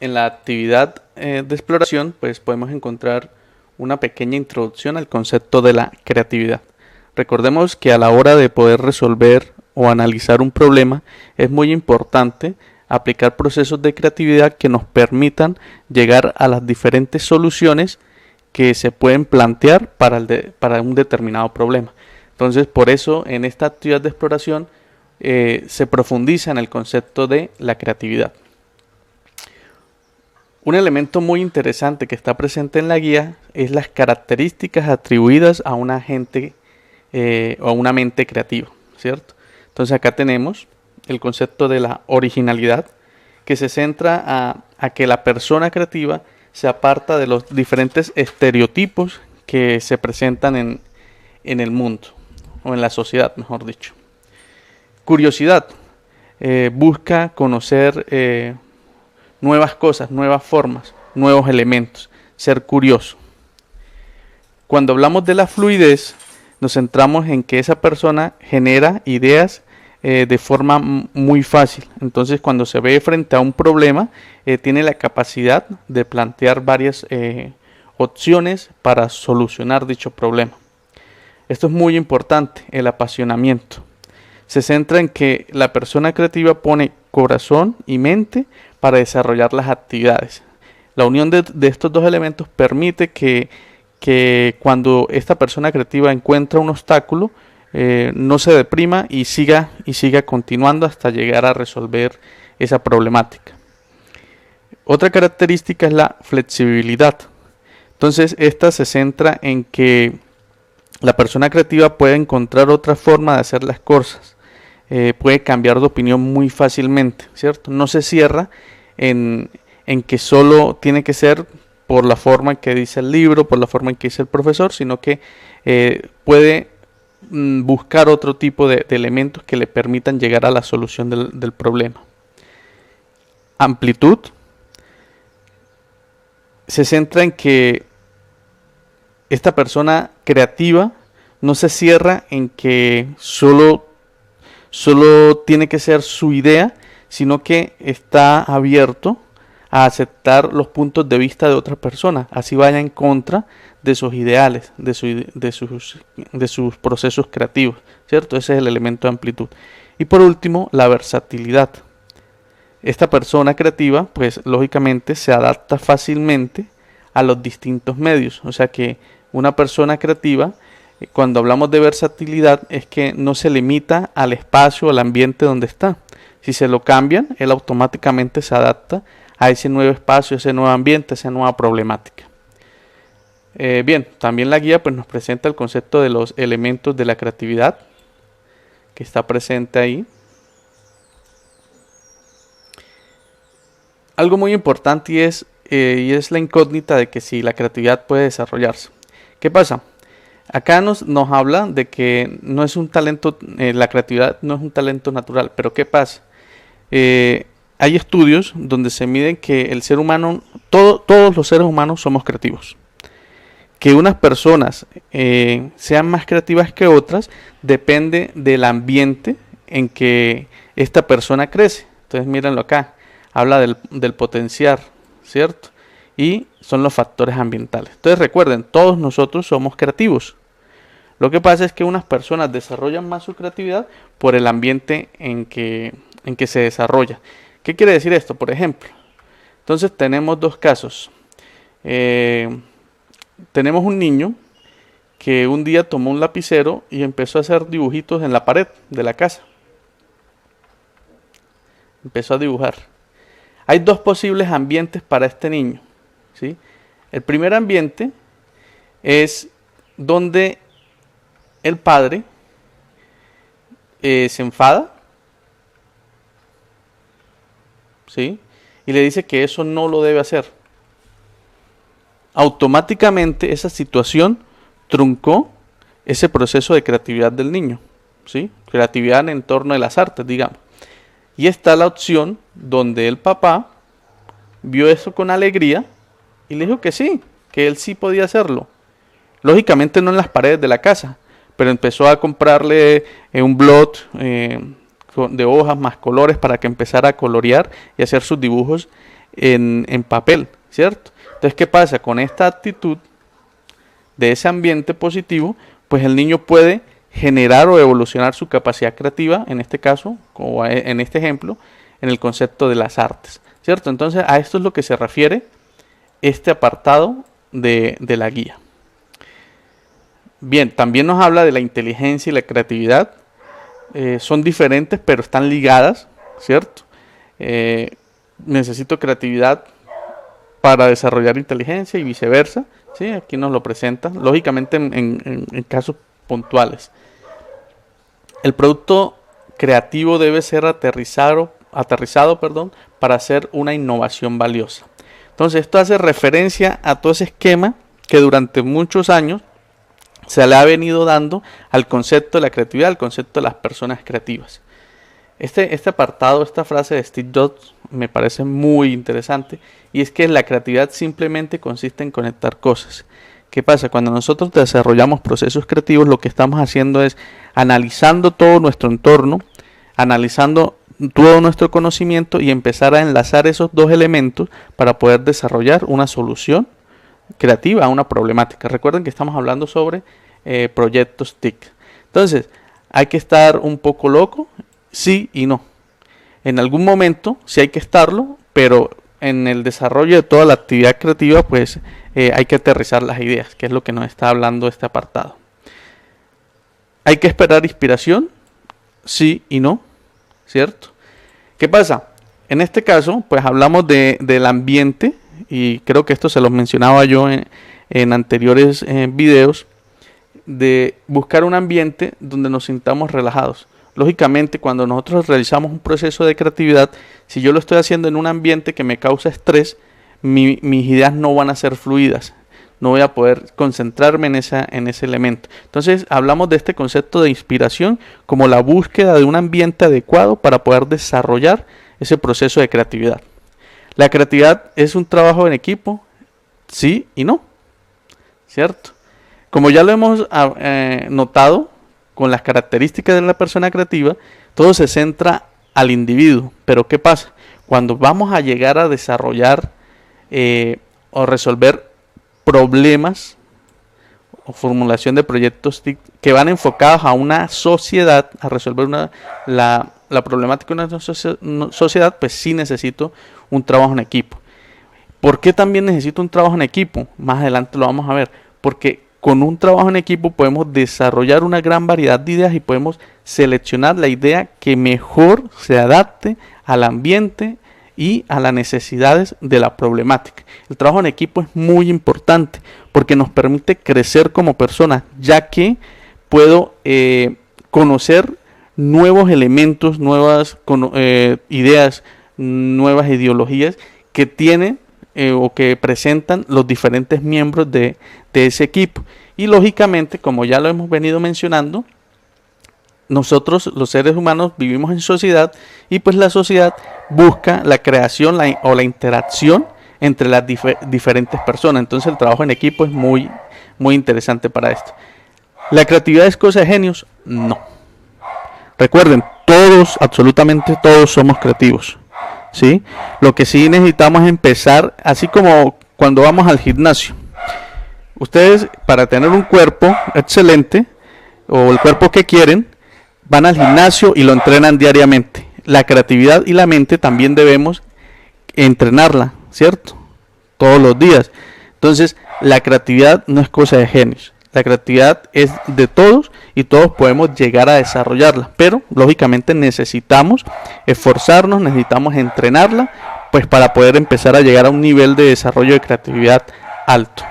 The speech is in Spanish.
En la actividad de exploración, pues podemos encontrar una pequeña introducción al concepto de la creatividad. Recordemos que a la hora de poder resolver o analizar un problema es muy importante aplicar procesos de creatividad que nos permitan llegar a las diferentes soluciones que se pueden plantear para un determinado problema. Entonces, por eso en esta actividad de exploración se profundiza en el concepto de la creatividad. Un elemento muy interesante que está presente en la guía es las características atribuidas a un agente o a una mente creativa, ¿cierto? Entonces acá tenemos el concepto de la originalidad, que se centra a que la persona creativa se aparta de los diferentes estereotipos que se presentan en el mundo, o en la sociedad, mejor dicho. Curiosidad, busca conocer nuevas cosas, nuevas formas, nuevos elementos, ser curioso. Cuando hablamos de la fluidez, nos centramos en que esa persona genera ideas de forma muy fácil. Entonces, cuando se ve frente a un problema, tiene la capacidad de plantear varias opciones para solucionar dicho problema. Esto es muy importante, el apasionamiento. Se centra en que la persona creativa pone corazón y mente para desarrollar las actividades. La unión de estos dos elementos permite que cuando esta persona creativa encuentra un obstáculo, no se deprima y siga continuando hasta llegar a resolver esa problemática. Otra característica es la flexibilidad. Entonces, esta se centra en que la persona creativa puede encontrar otra forma de hacer las cosas. Puede cambiar de opinión muy fácilmente, ¿cierto? No se cierra en que solo tiene que ser por la forma en que dice el libro, por la forma en que dice el profesor, sino que puede buscar otro tipo de elementos que le permitan llegar a la solución del problema. Amplitud se centra en que esta persona creativa no se cierra en que solo tiene que ser su idea, sino que está abierto a aceptar los puntos de vista de otra persona, así vaya en contra de sus ideales, de sus procesos creativos, ¿cierto? Ese es el elemento de amplitud. Y por último, la versatilidad. Esta persona creativa, pues lógicamente se adapta fácilmente a los distintos medios, o sea que una persona creativa, cuando hablamos de versatilidad, es que no se limita al espacio, al ambiente donde está. Si se lo cambian, él automáticamente se adapta a ese nuevo espacio, a ese nuevo ambiente, a esa nueva problemática. Bien, también la guía pues, nos presenta el concepto de los elementos de la creatividad, que está presente ahí. Algo muy importante y es la incógnita de que si la creatividad puede desarrollarse. ¿Qué pasa? Acá nos habla de que no es un talento, la creatividad no es un talento natural, pero ¿qué pasa? Hay estudios donde se mide que el ser humano, todos los seres humanos somos creativos. Que unas personas sean más creativas que otras depende del ambiente en que esta persona crece. Entonces mírenlo acá, habla del potenciar, ¿cierto? Y son los factores ambientales. Entonces recuerden, todos nosotros somos creativos. Lo que pasa es que unas personas desarrollan más su creatividad por el ambiente en que se desarrolla. ¿Qué quiere decir esto? Por ejemplo, entonces tenemos dos casos. Tenemos un niño que un día tomó un lapicero y empezó a hacer dibujitos en la pared de la casa. Empezó a dibujar. Hay dos posibles ambientes para este niño, ¿sí? El primer ambiente es donde el padre se enfada, ¿sí? Y le dice que eso no lo debe hacer. Automáticamente esa situación truncó ese proceso de creatividad del niño, ¿sí? Creatividad en torno de las artes, digamos. Y está la opción donde el papá vio eso con alegría y le dijo que sí, que él sí podía hacerlo. Lógicamente no en las paredes de la casa, pero empezó a comprarle un blot de hojas más colores para que empezara a colorear y hacer sus dibujos en papel, ¿cierto? Entonces, ¿qué pasa? Con esta actitud de ese ambiente positivo, pues el niño puede generar o evolucionar su capacidad creativa, en este caso, o en este ejemplo, en el concepto de las artes, ¿cierto? Entonces, a esto es lo que se refiere este apartado de la guía. Bien, también nos habla de la inteligencia y la creatividad. Son diferentes, pero están ligadas, ¿cierto? Necesito creatividad para desarrollar inteligencia y viceversa, ¿sí? Aquí nos lo presenta, lógicamente en casos puntuales. El producto creativo debe ser aterrizado, para hacer una innovación valiosa. Entonces, esto hace referencia a todo ese esquema que durante muchos años se le ha venido dando al concepto de la creatividad, al concepto de las personas creativas. Este apartado, esta frase de Steve Jobs me parece muy interesante, y es que la creatividad simplemente consiste en conectar cosas. ¿Qué pasa? Cuando nosotros desarrollamos procesos creativos, lo que estamos haciendo es analizando todo nuestro entorno, analizando todo nuestro conocimiento y empezar a enlazar esos dos elementos para poder desarrollar una solución creativa a una problemática. Recuerden que estamos hablando sobre proyectos TIC. Entonces, hay que estar un poco loco, sí y no. En algún momento sí hay que estarlo, pero en el desarrollo de toda la actividad creativa, pues hay que aterrizar las ideas, que es lo que nos está hablando este apartado. Hay que esperar inspiración, sí y no, ¿cierto? ¿Qué pasa? En este caso, pues hablamos del ambiente, y creo que esto se los mencionaba yo en anteriores videos, de buscar un ambiente donde nos sintamos relajados. Lógicamente, cuando nosotros realizamos un proceso de creatividad, si yo lo estoy haciendo en un ambiente que me causa estrés, mis ideas no van a ser fluidas, no voy a poder concentrarme en ese elemento. Entonces, hablamos de este concepto de inspiración como la búsqueda de un ambiente adecuado para poder desarrollar ese proceso de creatividad. La creatividad es un trabajo en equipo, sí y no, ¿cierto? Como ya lo hemos notado con las características de la persona creativa, todo se centra al individuo. Pero ¿qué pasa? Cuando vamos a llegar a desarrollar o resolver problemas o formulación de proyectos que van enfocados a una sociedad, a resolver la problemática de una sociedad, pues sí necesito un trabajo en equipo. ¿Por qué también necesito un trabajo en equipo? Más adelante lo vamos a ver. Porque con un trabajo en equipo podemos desarrollar una gran variedad de ideas y podemos seleccionar la idea que mejor se adapte al ambiente y a las necesidades de la problemática. El trabajo en equipo es muy importante porque nos permite crecer como personas, ya que puedo conocer nuevos elementos, nuevas ideas, nuevas ideologías que tienen o que presentan los diferentes miembros de ese equipo. Y lógicamente, como ya lo hemos venido mencionando, nosotros los seres humanos vivimos en sociedad, y pues la sociedad busca la creación o la interacción entre las diferentes personas. Entonces el trabajo en equipo es muy, muy interesante para esto. ¿La creatividad es cosa de genios? No. Recuerden, todos, absolutamente todos somos creativos, ¿sí? Lo que sí necesitamos es empezar, así como cuando vamos al gimnasio. Ustedes, para tener un cuerpo excelente o el cuerpo que quieren, van al gimnasio y lo entrenan diariamente. La creatividad y la mente también debemos entrenarla, ¿cierto? Todos los días. Entonces, la creatividad no es cosa de genios. La creatividad es de todos y todos podemos llegar a desarrollarla, pero lógicamente necesitamos esforzarnos, necesitamos entrenarla, pues para poder empezar a llegar a un nivel de desarrollo de creatividad alto.